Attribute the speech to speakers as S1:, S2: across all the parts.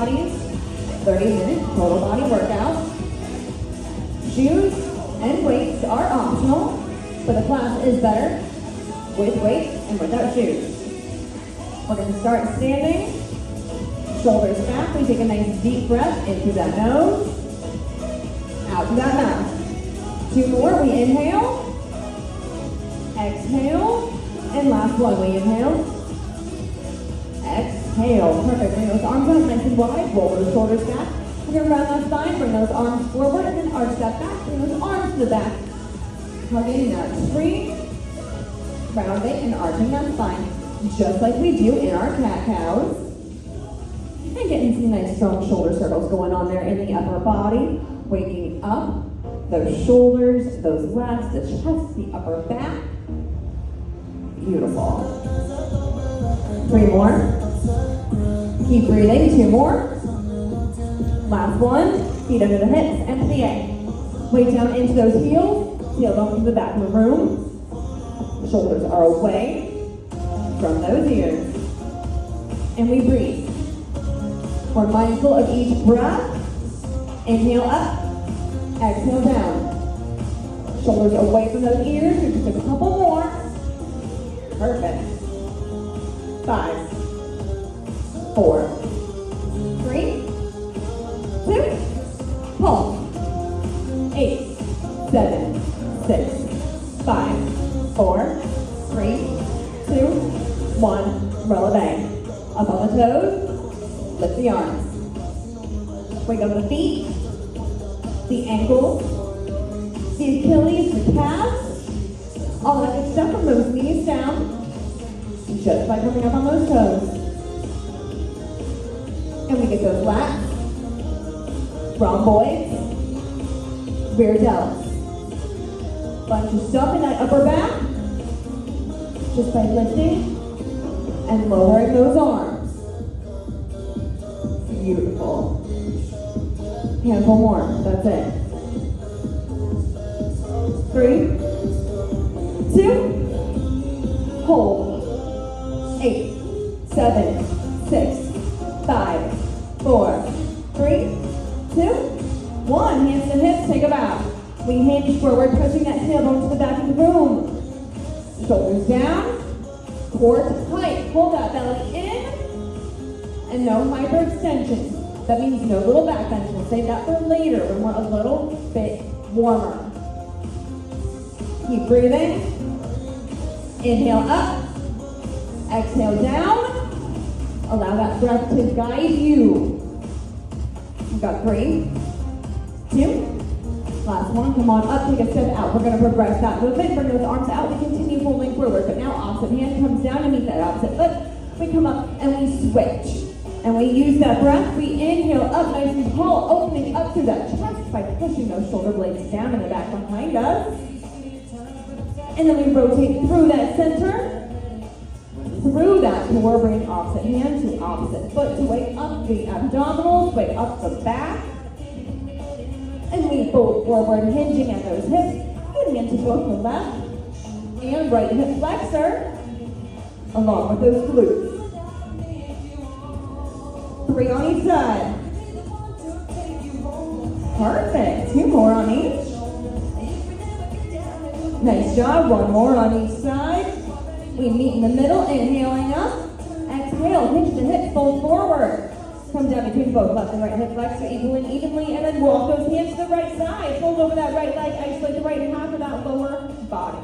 S1: bodies, 30-minute total body workout. Shoes and weights are optional, but the class is better with weights and without shoes. We're going to start standing, shoulders back. We take a nice deep breath in through that nose, out through that mouth. 2 more, we inhale, exhale, and last one, we inhale. Exhale. Perfect. Bring those arms out nice and wide. Roll those shoulders back. We're going to round that spine. Bring those arms forward and then arch that back. Bring those arms to the back. Hugging that tree. Rounding and arching that spine. Just like we do in our cat-cows. And getting some nice strong shoulder circles going on there in the upper body. Waking up those shoulders, those legs, the chest, the upper back. Beautiful. 3 more. Keep breathing. 2 more. Last one. Feet under the hips and plie. Weight down into those heels. Heels off to the back of the room. Shoulders are away from those ears. And we breathe. We're mindful of each breath. Inhale up. Exhale down. Shoulders away from those ears. Just a couple more. Perfect. 5, 4, 3, 2, pull. 8, 7, 6, 5, 4, 3, 2, 1. Roll it back. Up on the toes. Lift the arms. Wake up the feet, the ankles, the Achilles, the calves. All that good stuff from those knees down. Just by coming up on those toes. And we get those lats, rhomboids, rear delts. Bunch of stuff in that upper back. Just by lifting and lowering those arms. Beautiful. Handful more. That's it. 3, 2, hold. 8, 7, 6, 5, 4, 3, 2, 1. Hands to hips, take a bow. We hinge forward, pushing that tailbone to the back of the room. Shoulders down, core tight. Pull that belly in, and no hyperextension. That means no little back bend. We'll save that for later when we're a little bit warmer. Keep breathing. Inhale up. Exhale down. Allow that breath to guide you. We've got 3, 2, last one. Come on up, take a step out. We're going to progress that movement. Bring those arms out. We continue holding forward. But now opposite hand comes down to meet that opposite foot. We come up and we switch. And we use that breath. We inhale up nice and tall, opening up through that chest by pushing those shoulder blades down in the back behind us. And then we rotate through that center. Through that core, bring opposite hand to opposite foot to wake up the abdominals, wake up the back. And we fold forward, hinging at those hips, getting into both the left and right hip flexor, along with those glutes. 3 on each side. Perfect. 2 more on each. Nice job. 1 more on each side. We meet in the middle, inhaling up. Exhale, hinge the hips, fold forward. Come down between both left and right hip flexor evenly, and then walk those hands to the right side. Fold over that right leg, isolate the right half of that lower body.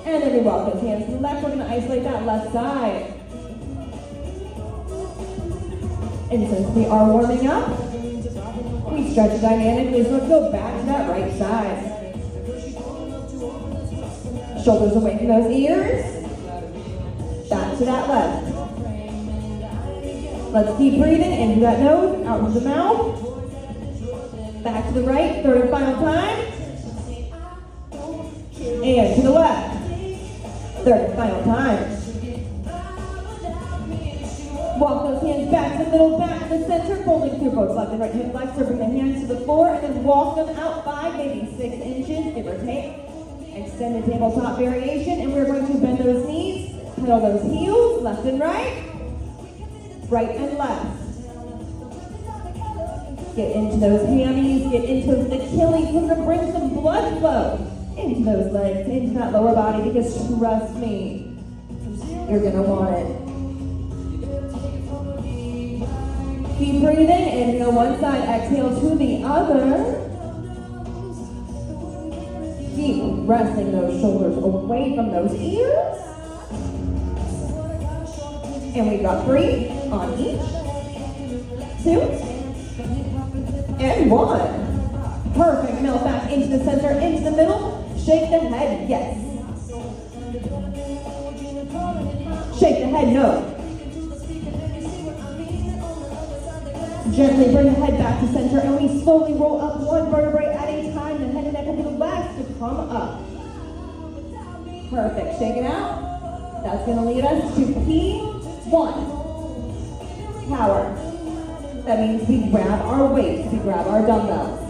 S1: And then we walk those hands to the left. We're going to isolate that left side. And since we are warming up, we stretch dynamically, so let's go back to that right side. Shoulders away from those ears. Back to that left. Let's keep breathing into that nose, out to the mouth. Back to the right, 3rd and final time. And to the left. 3rd and final time. Walk those hands back to the middle, back to the center, folding through both left and right hip flexor. Bring the hands to the floor and then walk them out 5, maybe 6 inches, give or take. Extended tabletop variation, and we're going to bend those knees, pedal those heels, left and right and left. Get into those hammies, get into those Achilles. We're gonna bring some blood flow into those legs, into that lower body, because trust me, you're gonna want it. Keep breathing, inhale one side, exhale to the other. Keep resting those shoulders away from those ears. And we've got 3 on each. 2. And 1. Perfect. Melt back into the center, into the middle. Shake the head, yes. Shake the head, no. Gently bring the head back to center, and we slowly roll up one vertebrae at a time. The head and neck will be the last to come up. Perfect. Shake it out. That's going to lead us to P1. Power. That means we grab our weights, we grab our dumbbells.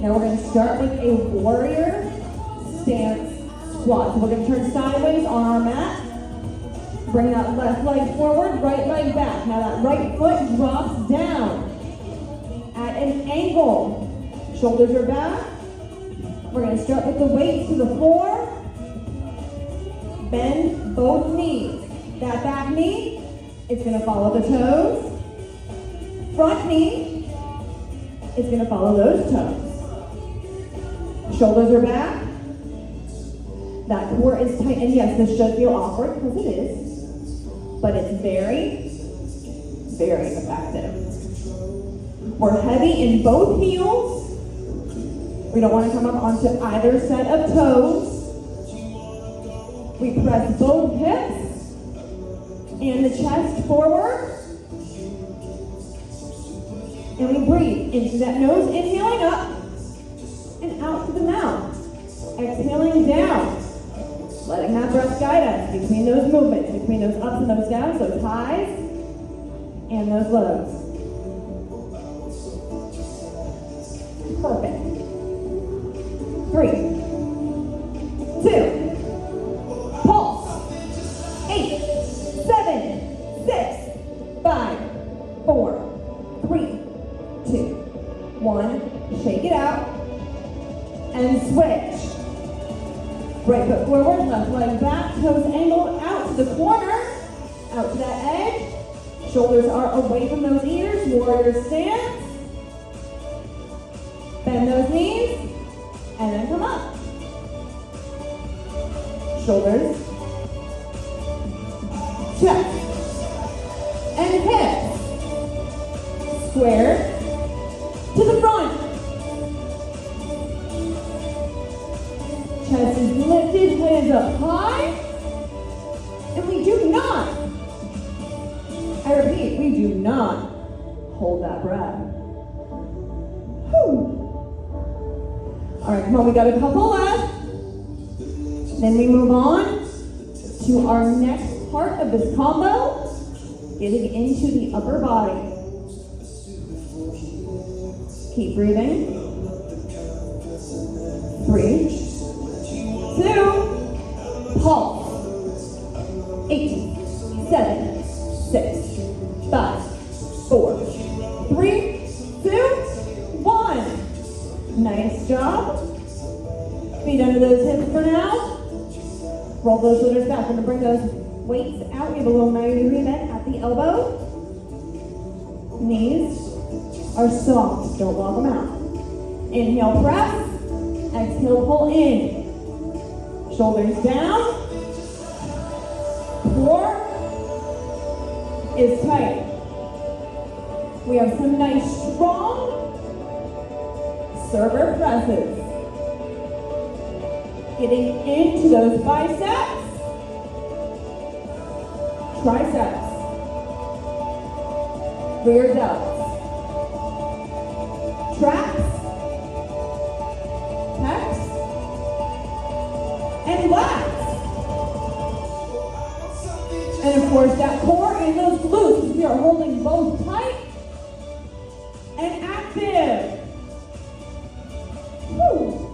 S1: Now we're going to start with a warrior stance squat. So we're going to turn sideways on our mat. Bring that left leg forward, right leg back. Now that right foot drops down at an angle. Shoulders are back. We're going to start with the weights to the floor. Bend both knees. That back knee, it's going to follow the toes. Front knee is going to follow those toes. Shoulders are back. That core is tight. And yes, this should feel awkward because it is. But it's very, very effective. We're heavy in both heels. We don't want to come up onto either set of toes. We press both hips and the chest forward. And we breathe into that nose, inhaling up and out to the mouth. Exhaling down. Letting that breath guide us between those movements, between those ups and those downs, those highs and those lows. Perfect. 3, 2, pulse. 8, 7, 6, 5, 4, 3, 2, 1. Shake it out and switch. Right foot forward, left leg back, toes angled out to the corner, out to that edge. Shoulders are away from those ears, warrior stance. Bend those knees, and then come up. Shoulders, chest, and hips. Square to the front. Chest is lifted, hands up high. And we do not, I repeat, we do not hold that breath. Whew. All right, come on, we got a couple left. Then we move on to our next part of this combo, getting into the upper body. Keep breathing. 3, 2, pulse. 8, 7, 6, 5, 4, 3, 2, 1. Nice job. Feet under those hips for now. Roll those shoulders back. We're going to bring those weights out. We have a little 90-degree bend at the elbow. Knees are soft. Don't walk them out. Inhale, press. Exhale, pull in. Shoulders down. Core is tight. We have some nice strong server presses. Getting into those biceps, triceps, rear delts, traps, pecs, and lats. And of course, that core and those glutes, we are holding both tight and active. Woo.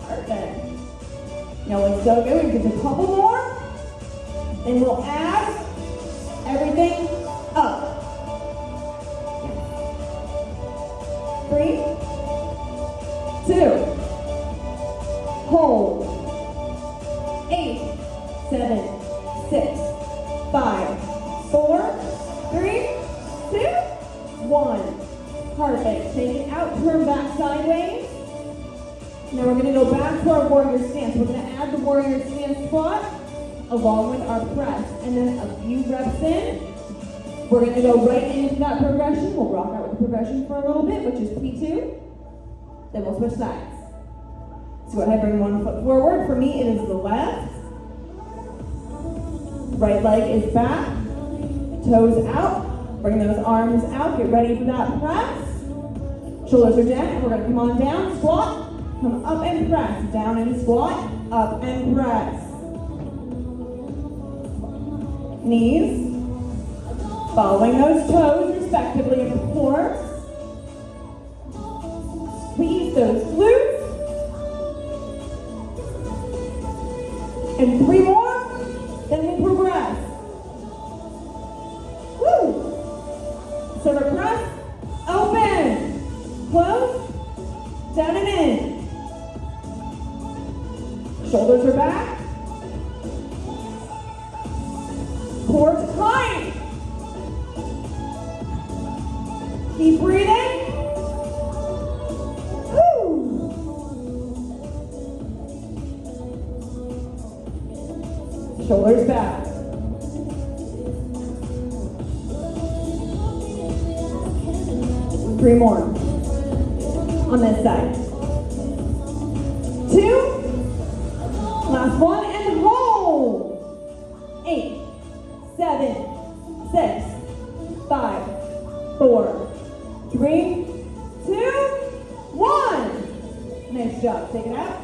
S1: Perfect. Now it's so good, we can do a couple more, then we'll add everything up. 3, 2, hold. 8, 7, 6, 5, 4, 3, 2, 1. Perfect. Take it out, turn back sideways. Now we're going to go back to our warrior stance. We're going to add the warrior stance squat along with our press. And then a few reps in, we're going to go right into that progression. We'll rock out with the progression for a little bit, which is P2. Then we'll switch sides. So go ahead, bring one foot forward. For me, it is the left. Right leg is back. Toes out. Bring those arms out. Get ready for that press. Shoulders are down. And we're going to come on down. Squat. Come up and press. Down and squat. Up and press. Knees. Following those toes respectively, of course. Squeeze those glutes. And 3 more, then we'll progress. Woo! So press, open, close, down and in. Shoulders are back. Core tight. Keep breathing. Woo! Shoulders back. Three more on this side. 2. Last one and hold. 8, 7, 6, 5, 4, 3, 2, 1. Nice job. Take it out.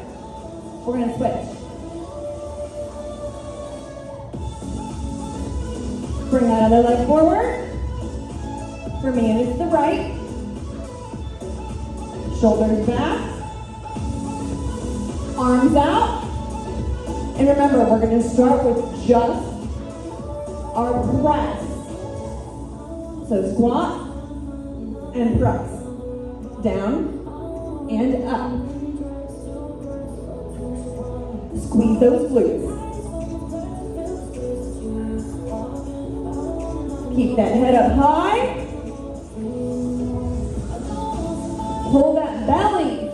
S1: We're going to switch. Bring that other leg forward. For me, it is the right. Shoulders back. Arms out. And remember, we're going to start with just our press. So squat and press. Down and up. Squeeze those glutes. Keep that head up high. Pull that belly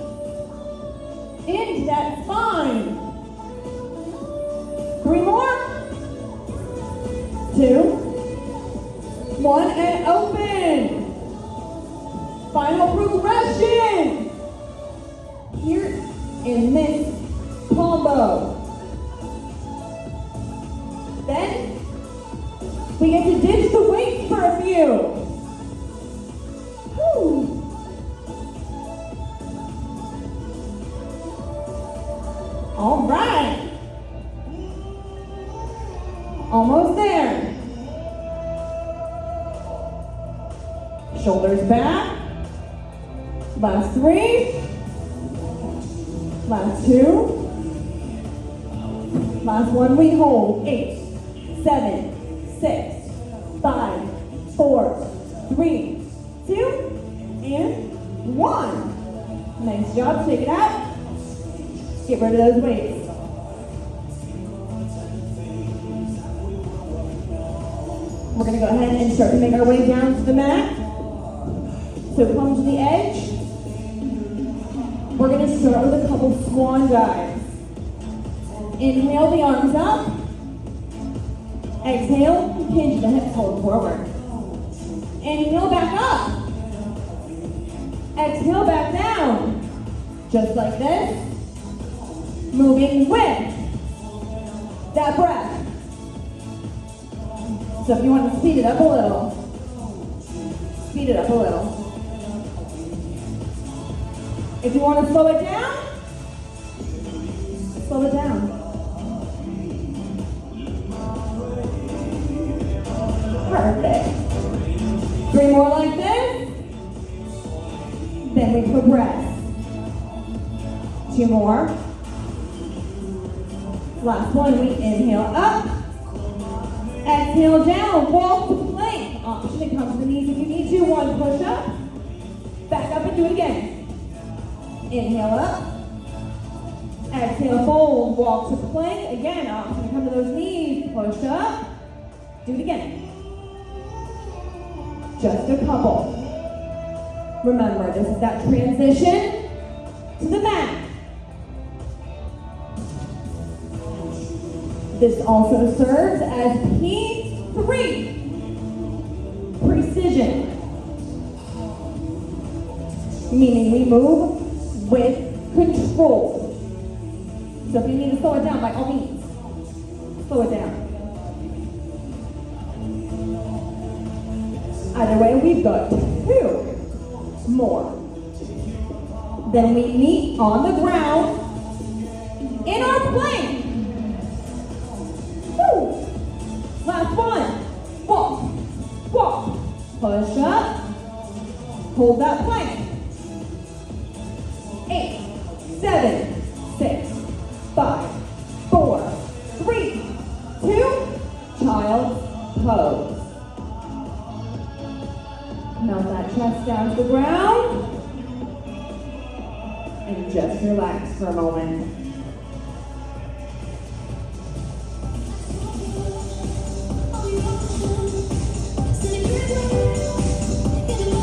S1: into that spine. 3 more. 2, 1, and open. Final progression here in this combo. Then we get to ditch the weights for a few. Whew. All right. Almost there. Shoulders back. Last 3. Last 2. Last one we hold. 8, 7, 6, 5, 4, 3, 2, and 1. Nice job. Take it out. Get rid of those weights. We're going to go ahead and start to make our way down to the mat. So come to the edge. We're going to start with a couple swan dives. Inhale the arms up. Exhale, hinge the hips, hold forward. Inhale back up. Exhale back down. Just like this. Moving with that breath. So if you want to speed it up a little, speed it up a little. If you want to slow it down, slow it down. Perfect. 3 more like this. Then we progress. 2 more. Last one, we inhale up. Exhale down, walk to plank. Option to come to the knees if you need to. 1 push up. Back up and do it again. Inhale up. Exhale, fold, walk to plank. Again, option, come to those knees, push up. Do it again. Just a couple. Remember, this is that transition to the mat. This also serves as P3, precision. Meaning we move with control. So if you need to slow it down, by all means, slow it down. Either way, we've got 2 more. Then we meet on the ground in our plank. Woo. Last one. Walk, walk, push up, hold that plank. 8, 7, 6, 5, 4, 3, 2, child's pose. Melt that chest down to the ground. And just relax for a moment.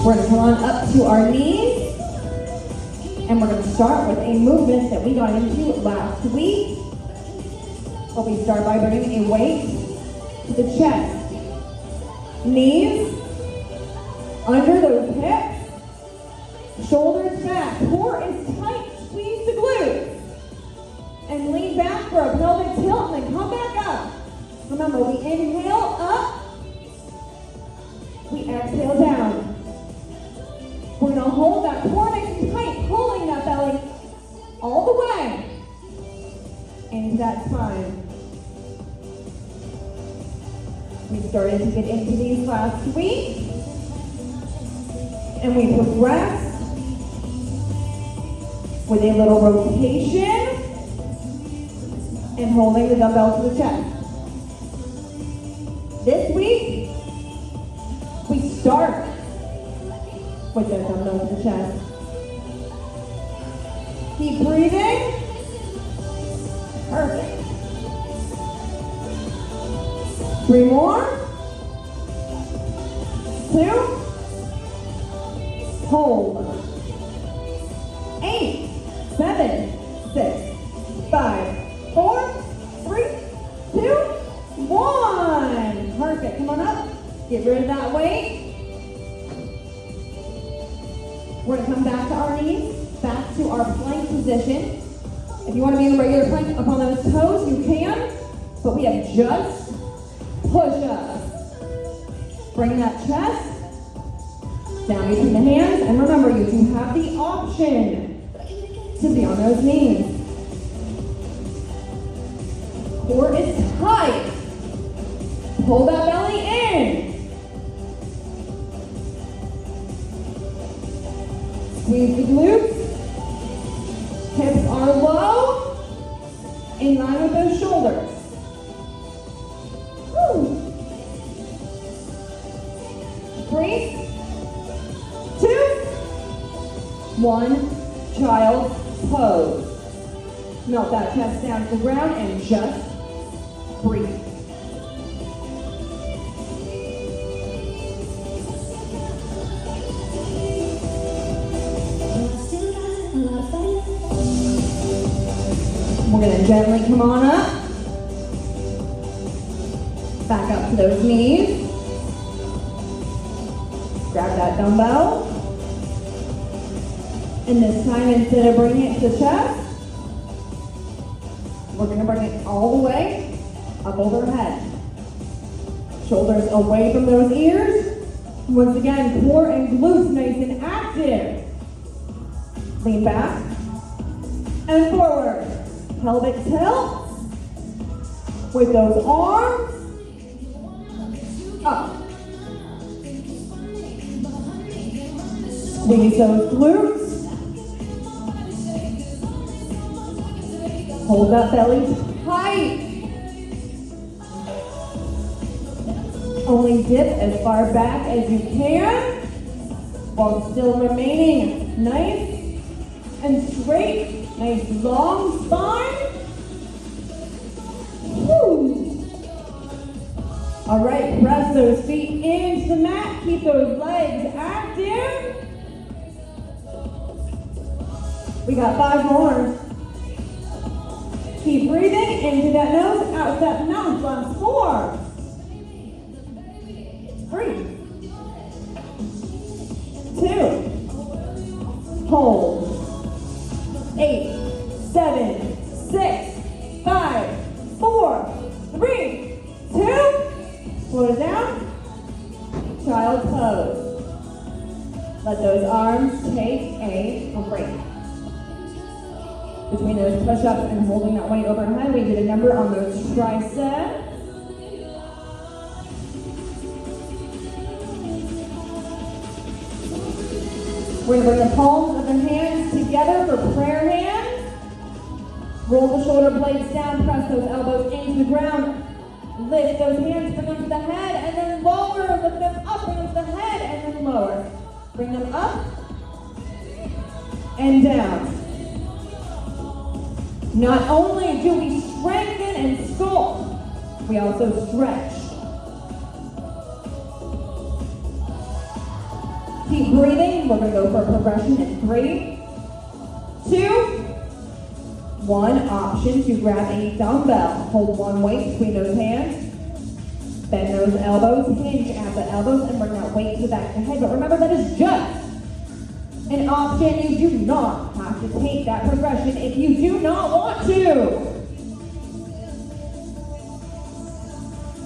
S1: We're going to come on up to our knees. And we're going to start with a movement that we got into last week. But we start by bringing a weight to the chest. Knees under those hips. Shoulders back. Core is tight. Squeeze the glutes. And lean back for a pelvic tilt and then come back up. Remember, we inhale up. We exhale down. We're going to hold that core nice and tight, pulling that belly all the way into that spine. We started to get into these last week, and we progress with a little rotation and holding the dumbbell to the chest. This week, we start with the dumbbell to the chest. Keep breathing. Perfect. 3 more. 2. Hold. 8, 7, 6, 5, 4, 3, 2, 1. Perfect. Come on up. Get rid of that weight. We're going to come back to our knees, back to our plank position. If you want to be in a regular plank up on those toes, you can. But we have just push-ups. Bring that chest down between the hands. And remember, you do have the option to be on those knees. Core is tight. Pull that belly in. Squeeze the glutes. Hips are low, in line with those shoulders. Woo. 3, 2, 1, child's pose. Melt that chest down to the ground and just breathe. We're going to gently come on up. Back up to those knees. Grab that dumbbell. And this time, instead of bringing it to the chest, we're going to bring it all the way up overhead. Shoulders away from those ears. Once again, core and glutes nice and active. Lean back and forward. Pelvic tilt with those arms up. Squeeze those glutes. Hold that belly tight. Only dip as far back as you can, while still remaining nice and straight. Nice long spine. Woo. All right, press those feet into the mat. Keep those legs active. We got 5 more. Keep breathing into that nose, out that mouth. Last 4. 3. 2. Hold. 8, 7, 6, 5, 4, 3, 2. Slow it down. Child's pose. Let those arms take a break. Between those push-ups and holding that weight overhead, we did a number on those triceps. We're going to bring the palms of the hands together for prayer hands. Roll the shoulder blades down, press those elbows into the ground. Lift those hands, bring them to the head, and then lower. Lift them up, bring them to the head, and then lower. Bring them up and down. Not only do we strengthen and sculpt, we also stretch. Keep breathing. We're going to go for a progression in 3, 2, 1. Option to grab a dumbbell. Hold one weight between those hands. Bend those elbows, hinge at the elbows, and bring that weight to the back of the head. But remember, that is just an option. You do not have to take that progression if you do not want to.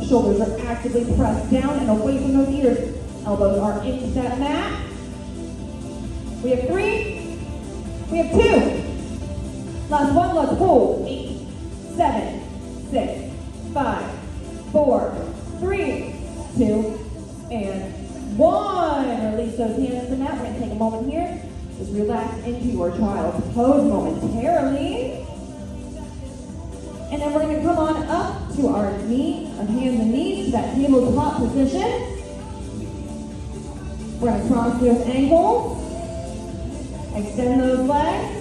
S1: Shoulders are actively pressed down and away from those ears. Elbows are into that mat. We have 3. We have 2. Last one, let's hold. 8, 7, 6, 5, 4, 3, 2, and 1. Release those hands to the mat. We're going to take a moment here. Just relax into your child's pose momentarily. And then we're going to come on up to our hands and knees to that tabletop position. We're going to cross those ankles. Extend those legs.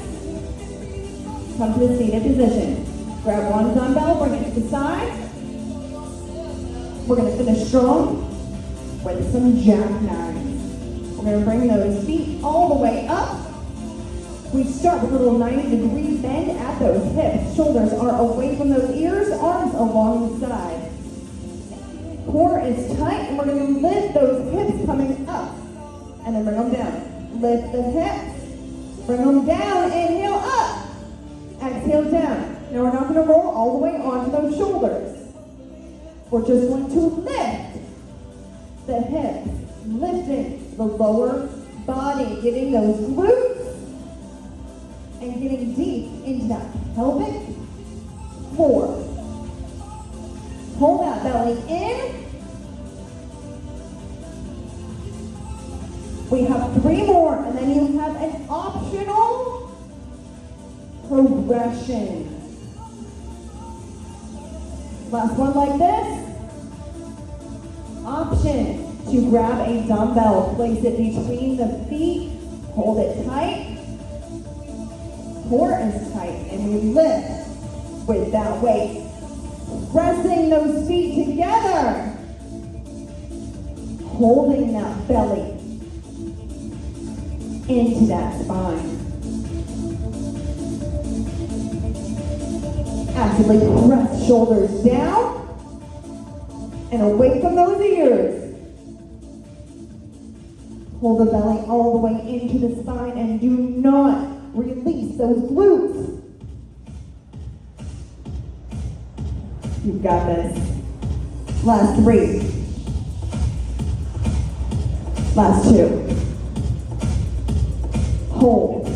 S1: Come to a seated position. Grab one dumbbell, bring it to the side. We're going to finish strong with some jackknives. We're going to bring those feet all the way up. We start with a little 90-degree bend at those hips. Shoulders are away from those ears, arms along the side. Core is tight, and we're going to lift those hips coming up. And then bring them down. Lift the hips, bring them down, inhale up. Exhale down. Now we're not going to roll all the way onto those shoulders. We're just going to lift the hips, lifting the lower body, getting those glutes, and getting deep into that pelvic floor. Hold that belly in. We have 3 more, and then you have an optional progression. Last one like this. Option to grab a dumbbell, place it between the feet, hold it tight. Core is tight, and we lift with that weight. Pressing those feet together. Holding that belly into that spine. Actively press shoulders down and away from those ears. Hold the belly all the way into the spine and do not release those glutes. You've got this. Last 3. Last 2. Hold.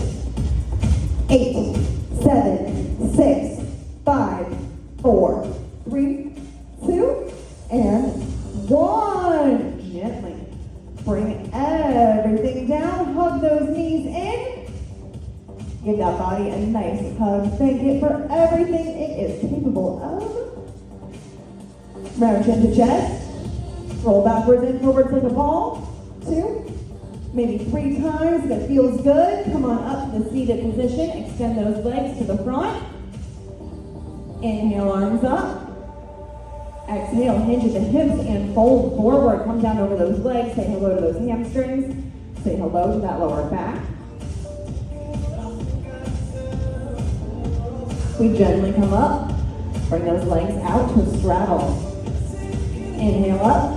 S1: 8, 7, 6, 5, 4, 3, 2, and 1. Gently bring everything down. Hug those knees in. Give that body a nice hug. Thank it for everything it is capable of. Round chin to chest. Roll backwards and forwards like a ball. 2. maybe 3 times. If it feels good, come on up to the seated position. Extend those legs to the front. Inhale, arms up. Exhale, hinge at the hips and fold forward. Come down over those legs. Say hello to those hamstrings. Say hello to that lower back. We gently come up. Bring those legs out to a straddle. Inhale up.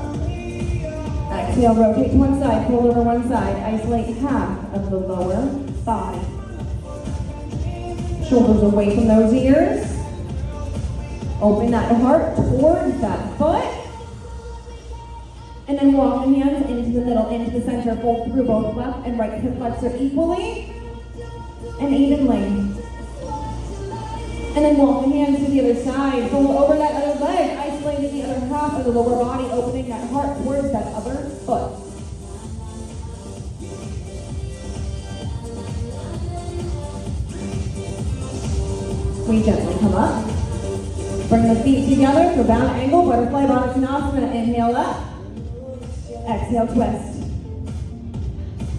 S1: Exhale, rotate to one side, pull over one side. Isolate half of the lower thigh. Shoulders away from those ears. Open that heart towards that foot. And then walk the hands into the middle, into the center. Fold through both left and right hip flexor equally and evenly. And then walk the hands to the other side. Fold over that other leg. Isolating the other half of the lower body, opening that heart towards that other foot. We gently come up. Bring the feet together for bound angle, butterfly Baddha. Inhale up. Exhale, twist.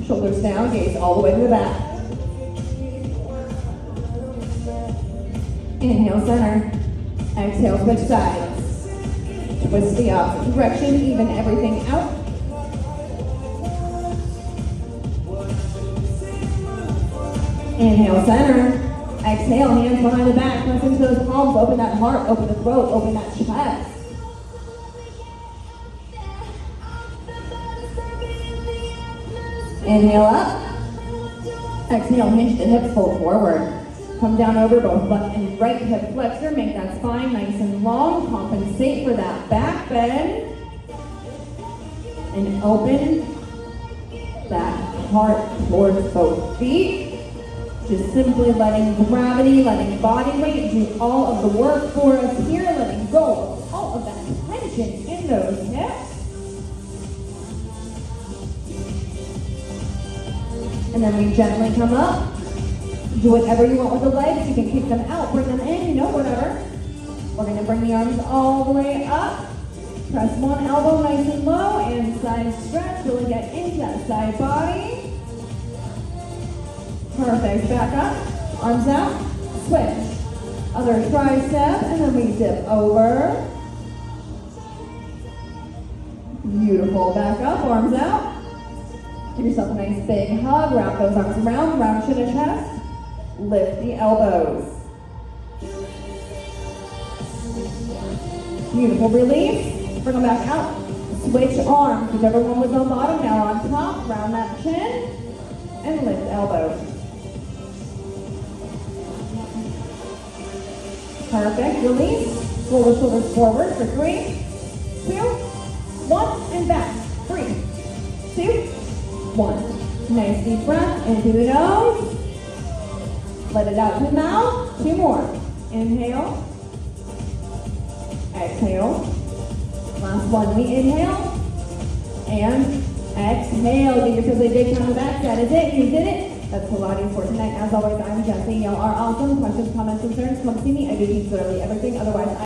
S1: Shoulders down, gaze all the way to the back. Inhale, center. Exhale, switch sides. Twist the opposite direction, even everything out. Inhale, center. Exhale, hands behind the back. Press into those palms. Open that heart, open the throat, open that chest. Inhale up. Exhale, hinge the hips, fold forward. Come down over both left and right hip flexor. Make that spine nice and long. Compensate for that back bend. And open that heart towards both feet. Just simply letting gravity, letting body weight do all of the work for us here. Letting go of all of that tension in those hips. And then we gently come up. Do whatever you want with the legs. You can kick them out, bring them in, whatever. We're going to bring the arms all the way up. Press one elbow nice and low and side stretch. Really get into that side body. Perfect. Back up. Arms out. Switch. Other tricep, and then we dip over. Beautiful. Back up. Arms out. Give yourself a nice big hug. Wrap those arms around. Round chin to chest. Lift the elbows. Beautiful release. Bring them back out. Switch arms. Whichever one was on bottom, now on top. Round that chin. And lift elbows. Perfect. Release. Roll the shoulders forward for 3, 2, 1, and back. 3, 2, 1. Nice deep breath into the nose. Let it out to the mouth. 2 more. Inhale. Exhale. Last one. We inhale. And exhale. Give yourself a big pound on the back. That is it. You did it. That's Pilates for tonight. As always, I'm Jessie. Y'all are awesome. Questions, comments, concerns, come see me. I do teach literally everything. Otherwise,